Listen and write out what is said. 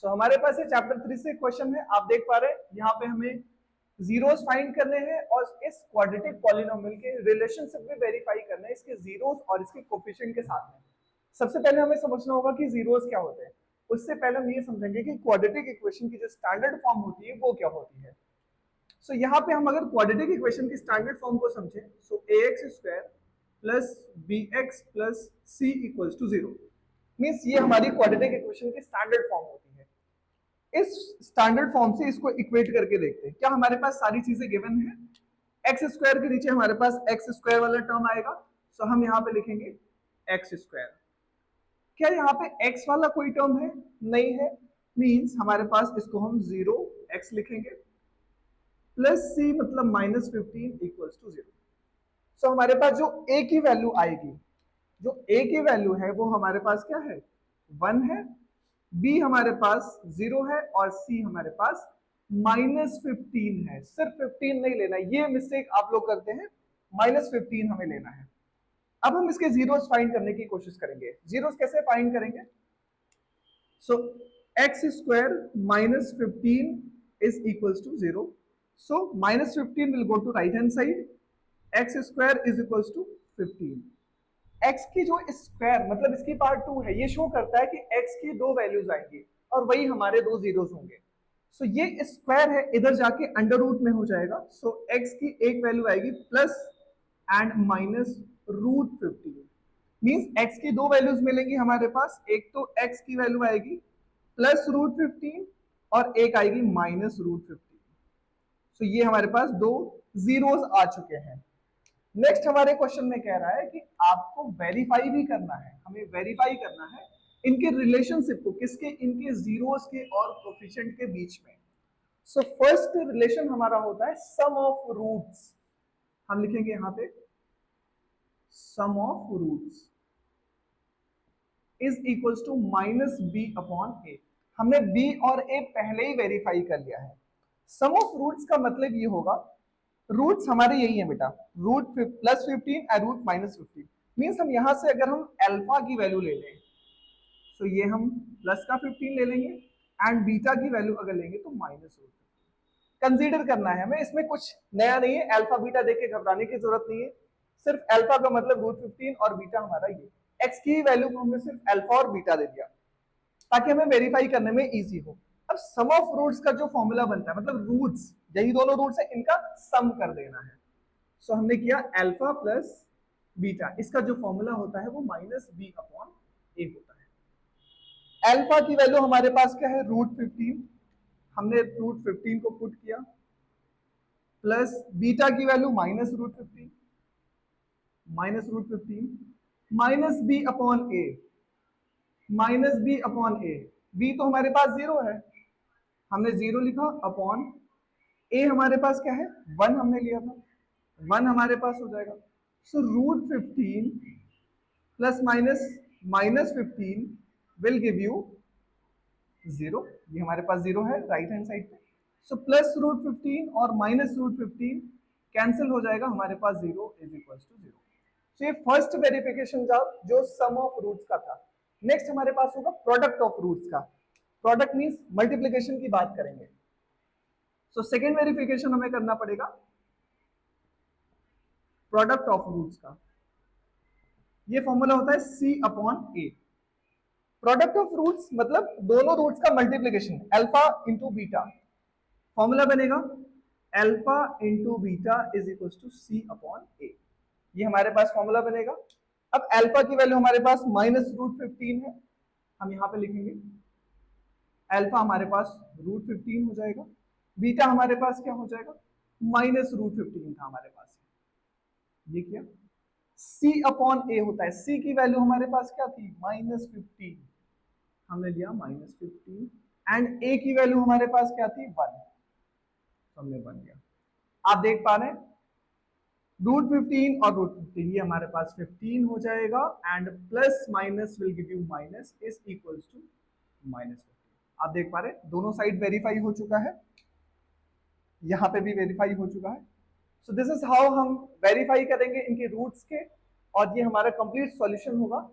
सो हमारे पास ये चैप्टर 3 से क्वेश्चन है, आप देख पा रहे हैं यहाँ पे हमें जीरोस फाइंड करने हैं और इस क्वाड्रेटिक पॉलिनोमियल के रिलेशनशिप भी वेरीफाई करना है इसके जीरोस और इसके कोफिशिएंट के साथ में। सबसे पहले हमें समझना होगा कि जीरोस क्या होते हैं। उससे पहले हम ये समझेंगे कि क्वाड्रेटिक इक्वेशन की जो स्टैंडर्ड फॉर्म होती है वो क्या होती है। सो यहाँ पे हम अगर क्वाड्रेटिक इक्वेशन की स्टैंडर्ड फॉर्म को समझें, so ax square plus bx plus c equals to 0 means ये हमारी क्वाड्रेटिक इक्वेशन की स्टैंडर्ड फॉर्म होती है। इस स्टैंडर्ड फॉर्म से इसको इक्वेट करके देखते हैं। क्या हमारे पास सारी चीजें गिवन है? एक्स स्क्वायर के नीचे हमारे पास एक्स स्क्वायर वाला टर्म आएगा, सो हम यहाँ पे लिखेंगे एक्स स्क्वायर। क्या यहाँ पे एक्स वाला कोई टर्म है? नहीं है, मींस हमारे पास इसको हम 0x लिखेंगे प्लस सी मतलब -15 इक्वल्स टू 0। सो हमारे पास जो a की वैल्यू आएगी, जो a की वैल्यू है वो हमारे पास क्या है? 1 है, b हमारे पास 0 है और c हमारे पास -15 है। सिर्फ 15 नहीं लेना, ये मिस्टेक आप लोग करते हैं, -15 हमें लेना है। अब हम इसके जीरोस फाइंड करने की कोशिश करेंगे। जीरोस कैसे फाइंड करेंगे? So x square -15 is equals to 0, so -15 will go to right hand side, x square is equals to 15। X की जो स्क्वायर मतलब इसकी पार्ट 2 है, ये शो करता है कि एक्स की दो वैल्यूज आएंगी और वही हमारे दो जीरोस होंगे। सो ये स्क्वायर है, इधर जाके अंडर रूट में हो जाएगा। सो एक्स की एक वैल्यू आएगी plus and minus √15, means x की दो वैल्यूज मिलेंगी हमारे पास। एक तो एक्स की वैल्यू आएगी प्लस √15 और एक आएगी -√15। सो ये हमारे पास दो जीरोस आ चुके हैं। नेक्स्ट हमारे क्वेश्चन में कह रहा है कि आपको वेरीफाई भी करना है, हमें वेरीफाई करना है इनके रिलेशनशिप को, किसके? इनके जीरोस के और कोफिशिएंट के बीच में। सो फर्स्ट रिलेशन हमारा होता है सम ऑफ रूट्स। हम लिखेंगे यहां पे sum of roots is equals to -b/a। हमने b और a पहले ही वेरीफाई कर लिया है। सम ऑफ रूट्स का मतलब ये होगा, रूट्स हमारे यही है बेटा, रूट +15 और रूट -15, मींस हम यहां से अगर हम अल्फा की वैल्यू ले लें, तो ये हम प्लस का 15 ले लेंगे एंड बीटा की वैल्यू अगर लेंगे तो -√15 कंसीडर करना है हमें। इसमें कुछ नया नहीं है, अल्फा बीटा देख के घबराने की जरूरत नहीं है। सिर्फ अल्फा का मतलब √15 और बीटा हमारा ये, एक्स की वैल्यू को हमने सिर्फ अल्फा और बीटा दे दिया ताकि हमें वेरीफाई करने में इजी हो। अब सम ऑफ रूट्स का जो फॉर्मूला बनता है, मतलब रूट्स, यही दोनों रूट्स है, इनका सम कर देना है। सो हमने किया अल्फा प्लस बीटा, इसका जो फॉर्मूला होता है वो -b/a होता है। अल्फा की वैल्यू हमारे पास क्या है? √15, हमने √15 को पुट किया प्लस बीटा की वैल्यू -√15, -√15 -b/a, b तो हमारे पास 0 है, हमने 0 लिखा अपॉन a हमारे पास क्या है? 1 हमने लिया था, 1 हमारे पास हो जाएगा। सो √15 प्लस -15 विल गिव यू 0, ये हमारे पास 0 है राइट हैंड साइड पे। सो प्लस √15 और -√15 कैंसिल हो जाएगा, हमारे पास 0 इज इक्वल टू 0। सो ये फर्स्ट वेरिफिकेशन था जो सम ऑफ रूट्स का था। नेक्स्ट हमारे पास होगा प्रोडक्ट ऑफ रूट्स का। प्रोडक्ट मींस मल्टीप्लिकेशन की बात करेंगे। सो सेकेंड वेरिफिकेशन हमें करना पड़ेगा प्रोडक्ट ऑफ रूट्स का। ये फॉर्मूला होता है c/a। प्रोडक्ट ऑफ रूट्स मतलब दोनों रूट्स का multiplication, alpha into beta. Formula बनेगा alpha into beta is equal to c/a। ये हमारे पास फॉर्मूला बनेगा। अब अल्फा की वैल्यू हमारे पास -√15 है, हम यहां पे लिखेंगे अल्फा हमारे पास √15 हो जाएगा, बीटा हमारे पास क्या हो जाएगा? -√15 था हमारे पास, ये किया। c/a होता है, c की वैल्यू हमारे पास क्या थी? -15, हमने लिया -15 एंड a की वैल्यू हमारे पास क्या थी? 1, हमने 1 लिया। आप देख पा रहे हैं √15 और √15, ये हमारे पास 15 हो जाएगा and plus minus will give you minus is equals to -15। आप देख पा रहे हैं दोनों साइड वेरीफाई हो चुका है, यहां पे भी वेरीफाई हो चुका है। सो दिस इज हाउ हम वेरीफाई करेंगे इनके रूट्स के, और ये हमारा कंप्लीट सॉल्यूशन होगा